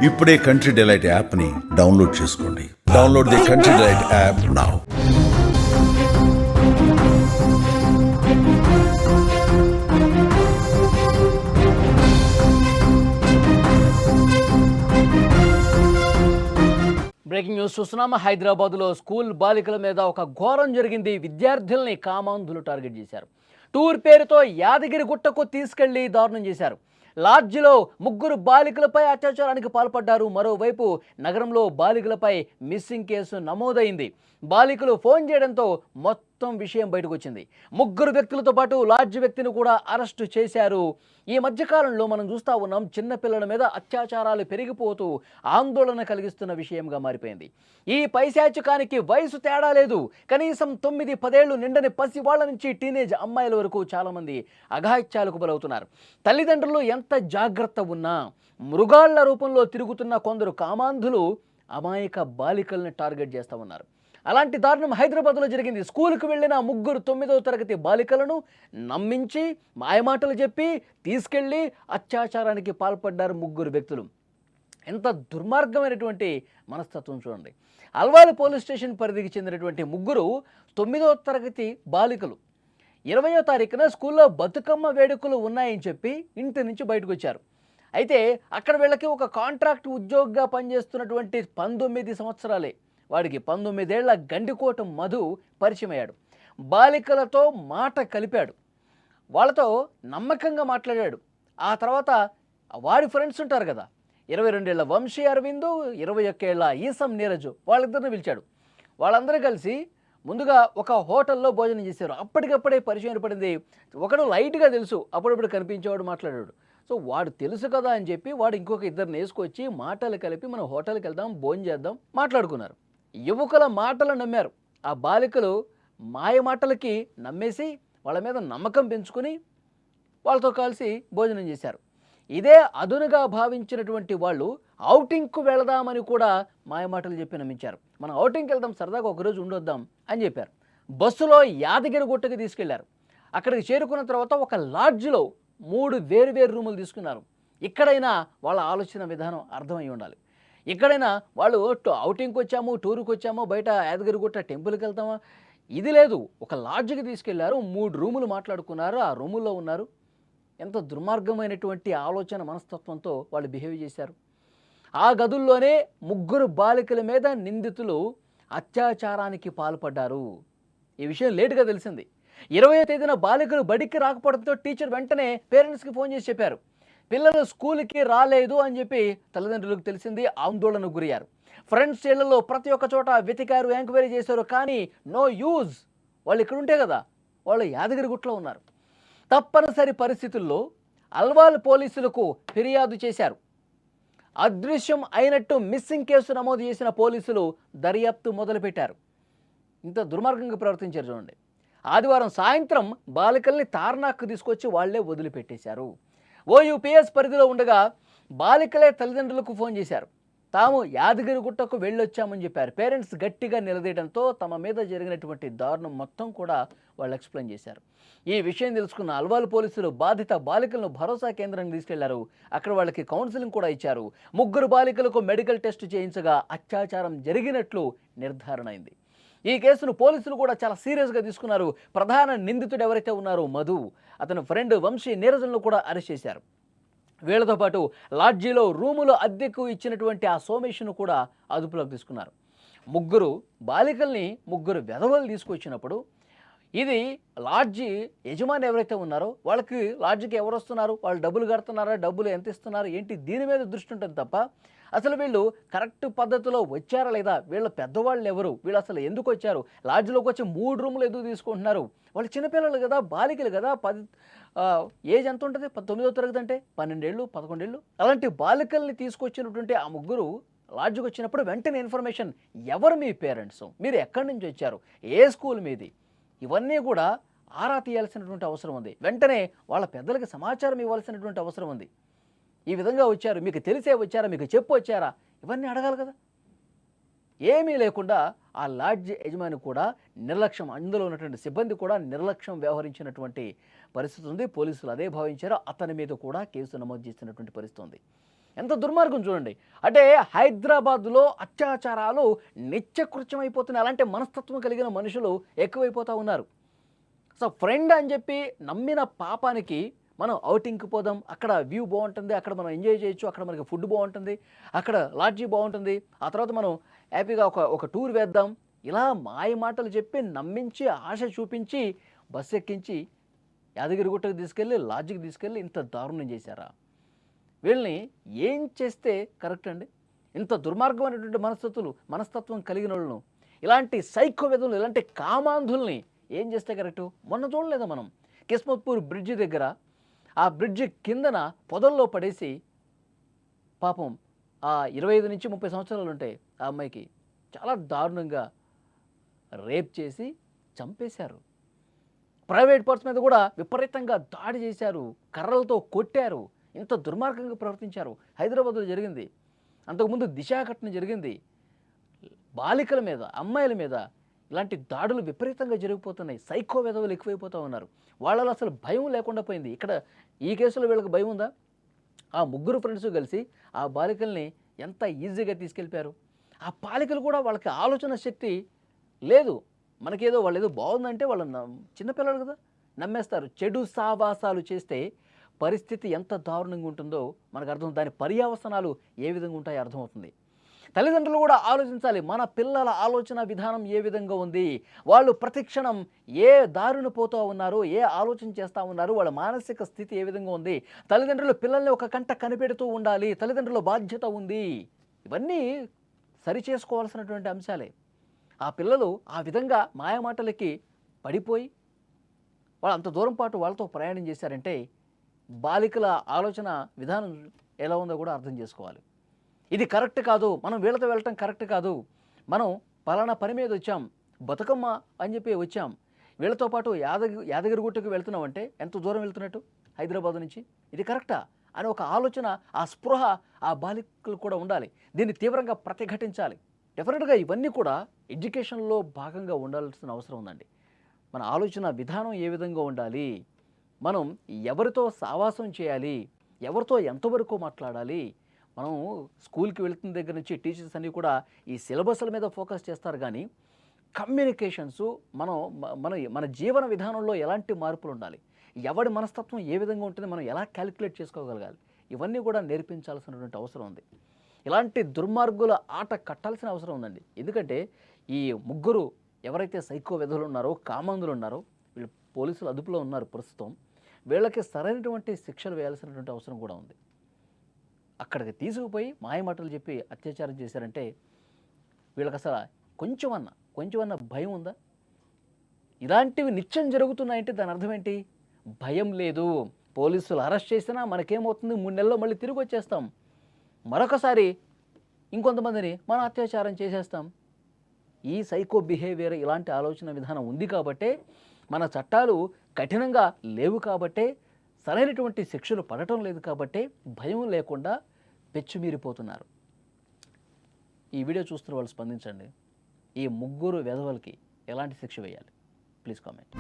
ఇప్పుడే country delight యాప్ని download చేసుకోండి. Download the country delight app now. Breaking news చూస్తున్నాము. హైదరాబాద్లో స్కూల్ బాలికల మీద ఒక ఘోరం జరిగింది. విద్యార్థుల్ని కామాంధులు టార్గెట్ చేశారు. టూర్ పేరుతో యాదగిరి గుట్టకు తీసుకెళ్లి దారుణం చేశారు. లాడ్జిలో 3 బాలికలపై అత్యాచారానికి పాల్పడ్డారు. మరోవైపు నగరంలో బాలికలపై మిస్సింగ్ కేసు నమోదైంది. బాలికలు ఫోన్ చేయడంతో మొత్తం విషయం బయటకు వచ్చింది. 3 వ్యక్తులతో పాటు లాడ్జ్ వ్యక్తిని కూడా అరెస్టు చేశారు. ఈ మధ్యకాలంలో మనం చూస్తూ ఉన్నాం, చిన్నపిల్లల మీద అత్యాచారాలు పెరిగిపోతూ ఆందోళన కలిగిస్తున్న విషయంగా మారిపోయింది. ఈ పైశాచికానికి వయసు తేడా లేదు. కనీసం 9-10 ఏళ్లు నిండని పసి వాళ్ళ నుంచి టీనేజ్ అమ్మాయిల వరకు చాలామంది అఘాయిత్యాలకు బలవుతున్నారు. తల్లిదండ్రులు ఎంత జాగ్రత్త ఉన్నా మృగాళ్ల రూపంలో తిరుగుతున్న కొందరు కామాంధులు అమాయక బాలికల్ని టార్గెట్ చేస్తూ ఉన్నారు. అలాంటి దారుణం హైదరాబాద్లో జరిగింది. స్కూల్కి వెళ్ళిన 3 9వ తరగతి బాలికలను నమ్మించి మాయమాటలు చెప్పి తీసుకెళ్లి అత్యాచారానికి పాల్పడ్డారు 3 వ్యక్తులు. ఎంత దుర్మార్గమైనటువంటి మనస్తత్వం చూడండి. అల్వాల్ పోలీస్ స్టేషన్ పరిధికి చెందినటువంటి 3 9వ తరగతి బాలికలు 20వ తారీఖున స్కూల్లో బతుకమ్మ వేడుకలు ఉన్నాయని చెప్పి ఇంటి నుంచి బయటకు వచ్చారు. అయితే అక్కడ వీళ్ళకి ఒక కాంట్రాక్ట్ ఉద్యోగిగా పనిచేస్తున్నటువంటి 19 సంవత్సరాలే, వాడికి 19 ఏళ్ల గండికోట మధు పరిచయం అయ్యాడు. బాలికలతో మాట కలిపాడు, వాళ్ళతో నమ్మకంగా మాట్లాడాడు. ఆ తర్వాత వాడి ఫ్రెండ్స్ ఉంటారు కదా, 22 ఏళ్ల వంశీ అరవింద్, 21 ఏళ్ల ఈసం నీరజు, వాళ్ళిద్దరిని పిలిచాడు. వాళ్ళందరూ కలిసి ముందుగా ఒక హోటల్లో భోజనం చేశారు. అప్పటికప్పుడే పరిచయం ఏర్పడింది. ఒకడు లైట్గా తెలుసు, అప్పుడప్పుడు కనిపించేవాడు, మాట్లాడాడు. సో వాడు తెలుసు కదా అని చెప్పి వాడు ఇంకొక ఇద్దరిని వేసుకొచ్చి మాటలు కలిపి మనం హోటల్కి వెళ్దాం, భోజనం చేద్దాం మాట్లాడుకున్నారు. యువకుల మాటలు నమ్మారు. ఆ బాలికలు మాయ మాటలకి నమ్మేసి వాళ్ళ మీద నమ్మకం పెంచుకుని వాళ్ళతో కలిసి భోజనం చేశారు. ఇదే అదునుగా భావించినటువంటి వాళ్ళు ఔటింగ్కు వెళదామని కూడా మాయమాటలు చెప్పి నమ్మించారు. మనం ఔటింగ్కి వెళ్దాం, సరదాగా ఒకరోజు ఉండొద్దాం అని చెప్పారు. బస్సులో యాదగిరి గుట్టకి తీసుకెళ్లారు. అక్కడికి చేరుకున్న తర్వాత ఒక లాడ్జ్లో 3 వేరు రూములు తీసుకున్నారు. ఇక్కడైనా వాళ్ళ ఆలోచన విధానం అర్థమై ఉండాలి. ఎక్కడైనా వాళ్ళు ఔటింగ్కి వచ్చాము, టూర్కి వచ్చాము, బయట యాదగిరిగుట్ట టెంపుల్కి వెళ్తామా, ఇది లేదు. ఒక లాడ్జ్కి తీసుకెళ్లారు, 3 రూములు మాట్లాడుకున్నారు, ఆ రూముల్లో ఉన్నారు. ఎంత దుర్మార్గమైనటువంటి ఆలోచన మనస్తత్వంతో వాళ్ళు బిహేవ్ చేశారు. ఆ గదుల్లోనే 3 బాలికల మీద నిందితులు అత్యాచారానికి పాల్పడ్డారు. ఈ విషయం లేటుగా తెలిసింది. 20వ తేదీన బాలికలు బడికి రాకపోవడంతో టీచర్ వెంటనే పేరెంట్స్కి ఫోన్ చేసి చెప్పారు. పిల్లలు స్కూల్కి రాలేదు అని చెప్పి తల్లిదండ్రులకు తెలిసింది, ఆందోళనకు గురయ్యారు. ఫ్రెండ్స్ ఇళ్లలో ప్రతి ఒక్క చోట వెతికారు, ఎంక్వైరీ చేశారు, కానీ నో యూజ్. వాళ్ళు ఇక్కడ ఉంటే కదా, వాళ్ళు యాదగిరిగుట్టలో ఉన్నారు. తప్పనిసరి పరిస్థితుల్లో అల్వాల్ పోలీసులకు ఫిర్యాదు చేశారు. అదృశ్యం అయినట్టు మిస్సింగ్ కేసు నమోదు చేసిన పోలీసులు దర్యాప్తు మొదలుపెట్టారు. ఇంత దుర్మార్గంగా ప్రవర్తించారు చూడండి. ఆదివారం సాయంత్రం బాలికల్ని తార్నాక్కు తీసుకొచ్చి వాళ్లే వదిలిపెట్టేశారు. ఓయూపీఎస్ పరిధిలో ఉండగా బాలికలే తల్లిదండ్రులకు ఫోన్ చేశారు. తాము యాదగిరిగుట్టకు వెళ్ళొచ్చామని చెప్పారు. పేరెంట్స్ గట్టిగా నిలదీయడంతో తమ మీద జరిగినటువంటి దారుణం మొత్తం కూడా వాళ్ళు ఎక్స్ప్లెయిన్ చేశారు. ఈ విషయం తెలుసుకున్న అల్వాల్ పోలీసులు బాధిత బాలికలను భరోసా కేంద్రానికి తీసుకెళ్లారు. అక్కడ వాళ్ళకి కౌన్సిలింగ్ కూడా ఇచ్చారు. 3 బాలికలకు మెడికల్ టెస్ట్ చేయించగా అత్యాచారం జరిగినట్లు నిర్ధారణ అయింది. ఈ కేసును పోలీసులు కూడా చాలా సీరియస్గా తీసుకున్నారు. ప్రధాన నిందితుడు ఎవరైతే ఉన్నారో మధు, అతని ఫ్రెండ్ వంశీ నీరజన్ను కూడా అరెస్ట్ చేశారు. వీళ్లతో పాటు లాడ్జీలో రూములు అద్దెకు ఇచ్చినటువంటి ఆ సోమేష్ను కూడా అదుపులోకి తీసుకున్నారు. 3 బాలికల్ని 3 వెధవలు తీసుకొచ్చినప్పుడు ఇది లాడ్జీ యజమాని ఎవరైతే ఉన్నారో వాళ్ళకి లాడ్జికి ఎవరు వస్తున్నారు, వాళ్ళు డబ్బులు కడుతున్నారా, డబ్బులు ఎంత ఇస్తున్నారు ఏంటి, దీని మీద దృష్టి ఉంటుంది తప్ప అసలు వీళ్ళు కరెక్ట్ పద్ధతిలో వచ్చారా లేదా, వీళ్ళ పెద్దవాళ్ళు ఎవరు, వీళ్ళు అసలు ఎందుకు వచ్చారు, లాడ్జిలోకి వచ్చి 3 రూములు ఎందుకు తీసుకుంటున్నారు, వాళ్ళు చిన్నపిల్లలు కదా, బాలికలు కదా, ఏజ్ ఎంత ఉంటుంది, 9వ తరగతి అంటే 12 ఏళ్ళు 11 ఏళ్ళు. అలాంటి బాలికల్ని తీసుకొచ్చినటువంటి ఆ 3 లాడ్జికి వచ్చినప్పుడు వెంటనే ఇన్ఫర్మేషన్, ఎవరు మీ పేరెంట్స్, మీరు ఎక్కడి నుంచి వచ్చారు, ఏ స్కూల్ మీది, ఇవన్నీ కూడా ఆరా తీయాల్సినటువంటి అవసరం ఉంది. వెంటనే వాళ్ళ పెద్దలకి సమాచారం ఇవ్వాల్సినటువంటి అవసరం ఉంది. ఈ విధంగా వచ్చారు, మీకు తెలిసే వచ్చారా, మీకు చెప్పు వచ్చారా, ఇవన్నీ అడగాలి కదా. ఏమీ లేకుండా ఆ లాడ్జ్ యజమాని కూడా నిర్లక్ష్యం, అందులో ఉన్నటువంటి సిబ్బంది కూడా నిర్లక్ష్యం వ్యవహరించినటువంటి పరిస్థితి ఉంది. పోలీసులు అదే భావించారో అతని మీద కూడా కేసు నమోదు చేసినటువంటి పరిస్థితి ఉంది. ఎంత దుర్మార్గం చూడండి. అంటే హైదరాబాద్లో అత్యాచారాలు నిత్యకృత్యమైపోతున్నాయి. అలాంటి మనస్తత్వం కలిగిన మనుషులు ఎక్కువైపోతూ ఉన్నారు. సో ఫ్రెండ్ అని చెప్పి నమ్మిన పాపానికి మనం ఔటింగ్కి పోదాం, అక్కడ వ్యూ బాగుంటుంది, అక్కడ మనం ఎంజాయ్ చేయొచ్చు, అక్కడ మనకి ఫుడ్ బాగుంటుంది, అక్కడ లాడ్జీ బాగుంటుంది, ఆ తర్వాత మనం హ్యాపీగా ఒక టూర్ వేద్దాం, ఇలా మాయ మాటలు చెప్పి నమ్మించి ఆశ చూపించి బస్సు ఎక్కించి యాదగిరిగుట్టకు తీసుకెళ్ళి లాడ్జికి తీసుకెళ్ళి ఇంత దారుణం చేశారా? వీళ్ళని ఏం చేస్తే కరెక్ట్ అండి? ఇంత దుర్మార్గమైనటువంటి మనస్తత్వం కలిగిన వాళ్ళను, ఇలాంటి సైకో విధులు, ఇలాంటి కామాంధుల్ని ఏం చేస్తే కరెక్టు? మొన్న చూడలేదా మనం కిస్మత్పూర్ బ్రిడ్జి దగ్గర ఆ బ్రిడ్జి కిందన పొదల్లో పడేసి పాపం ఆ 25 నుంచి 30 సంవత్సరాలు ఉంటాయి ఆ అమ్మాయికి చాలా దారుణంగా రేప్ చేసి చంపేశారు. ప్రైవేట్ పర్స్ మీద కూడా విపరీతంగా దాడి చేశారు, కర్రలతో కొట్టారు, ఇంత దుర్మార్గంగా ప్రవర్తించారు. హైదరాబాద్లో జరిగింది. అంతకుముందు దిశ ఘటన జరిగింది. బాలికల మీద, అమ్మాయిల మీద ఇలాంటి దాడులు విపరీతంగా జరిగిపోతున్నాయి. సైకో వెధవలు ఎక్కువైపోతూ ఉన్నారు. వాళ్ళలో అసలు భయం లేకుండా పోయింది. ఇక్కడ ఈ కేసులో వీళ్ళకి భయం ఉందా? ఆ ముగ్గురు ఫ్రెండ్స్ కలిసి ఆ బాలికల్ని ఎంత ఈజీగా తీసుకెళ్ళిపోయారు. ఆ బాలికలు కూడా వాళ్ళకి ఆలోచన శక్తి లేదు. మనకేదో వాళ్ళు ఏదో బాగుందంటే వాళ్ళు చిన్నపిల్లలు కదా, నమ్మేస్తారు. చెడు సావాసాలు చేస్తే పరిస్థితి ఎంత దారుణంగా ఉంటుందో మనకు అర్థం, దాని పర్యవసనాలు ఏ విధంగా ఉంటాయో అర్థమవుతుంది. తల్లిదండ్రులు కూడా ఆలోచించాలి, మన పిల్లల ఆలోచన విధానం ఏ విధంగా ఉంది, వాళ్ళు ప్రతిక్షణం ఏ దారిన పోతూ ఉన్నారు, ఏ ఆలోచన చేస్తూ ఉన్నారు, వాళ్ళ మానసిక స్థితి ఏ విధంగా ఉంది. తల్లిదండ్రులు పిల్లల్ని ఒక కంట కనిపెడుతూ ఉండాలి, తల్లిదండ్రుల బాధ్యత ఉంది. ఇవన్నీ సరి చేసుకోవాల్సినటువంటి అంశాలే. ఆ పిల్లలు ఆ విధంగా మాయమాటలకి పడిపోయి వాళ్ళు అంత దూరం పాటు వాళ్ళతో ప్రయాణం చేశారంటే బాలికల ఆలోచన విధానం ఎలా ఉందో కూడా అర్థం చేసుకోవాలి. ఇది కరెక్ట్ కాదు, మనం వీళ్ళతో వెళ్ళటం కరెక్ట్ కాదు, మనం పలానా పని మీద వచ్చాం, బతుకమ్మ అని చెప్పి వచ్చాం, వీళ్ళతో పాటు యాదగిరిగుట్టకు వెళ్తున్నామంటే ఎంత దూరం వెళ్తున్నట్టు హైదరాబాద్ నుంచి, ఇది కరెక్టా అని ఒక ఆలోచన, ఆ స్పృహ ఆ బాలికలు కూడా ఉండాలి. దీన్ని తీవ్రంగా ప్రతిఘటించాలి. డెఫినెట్గా ఇవన్నీ కూడా ఎడ్యుకేషన్లో భాగంగా ఉండాల్సిన అవసరం ఉందండి. మన ఆలోచన విధానం ఏ విధంగా ఉండాలి, మనం ఎవరితో సావాసం చేయాలి, ఎవరితో ఎంతవరకు మాట్లాడాలి. మనం స్కూల్కి వెళ్తున్న దగ్గర నుంచి టీచర్స్ అన్నీ కూడా ఈ సిలబస్ల మీద ఫోకస్ చేస్తారు, కానీ కమ్యూనికేషన్స్ మన జీవన విధానంలో ఎలాంటి మార్పులు ఉండాలి, ఎవడి మనస్తత్వం ఏ విధంగా ఉంటుంది, మనం ఎలా క్యాలిక్యులేట్ చేసుకోగలగాలి, ఇవన్నీ కూడా నేర్పించాల్సినటువంటి అవసరం ఉంది. ఇలాంటి దుర్మార్గుల ఆట కట్టాల్సిన అవసరం ఉందండి. ఎందుకంటే ఈ ముగ్గురు ఎవరైతే సైకో వెధవులు ఉన్నారో, కామందులు ఉన్నారో, వీళ్ళు పోలీసులు అదుపులో ఉన్నారు ప్రస్తుతం. వీళ్ళకి సరైనటువంటి శిక్షలు వేయాల్సినటువంటి అవసరం కూడా ఉంది. అక్కడికి తీసుకుపోయి మాయమాటలు చెప్పి అత్యాచారం చేశారంటే వీళ్ళకి అసలు కొంచెమన్నా భయం ఉందా? ఇలాంటివి నిత్యం జరుగుతున్నాయంటే దాని అర్థం ఏంటి? భయం లేదు. పోలీసులు అరెస్ట్ చేసినా మనకేమవుతుంది, 3 నెలల్లో మళ్ళీ తిరిగి వచ్చేస్తాం, మరొకసారి ఇంకొంతమందిని మనం అత్యాచారం చేసేస్తాం. ఈ సైకో బిహేవియర్, ఇలాంటి ఆలోచన విధానం ఉంది కాబట్టే మన చట్టాలు కఠినంగా లేవు, కాబట్టే సరైనటువంటి శిక్షలు పడటం లేదు, కాబట్టే భయం లేకుండా పెచ్చుమీరిపోతున్నారు. ఈ వీడియో చూస్తున్న వాళ్ళు స్పందించండి. ఈ ముగ్గురు వెధవలకి ఎలాంటి శిక్ష వేయాలి? Please comment.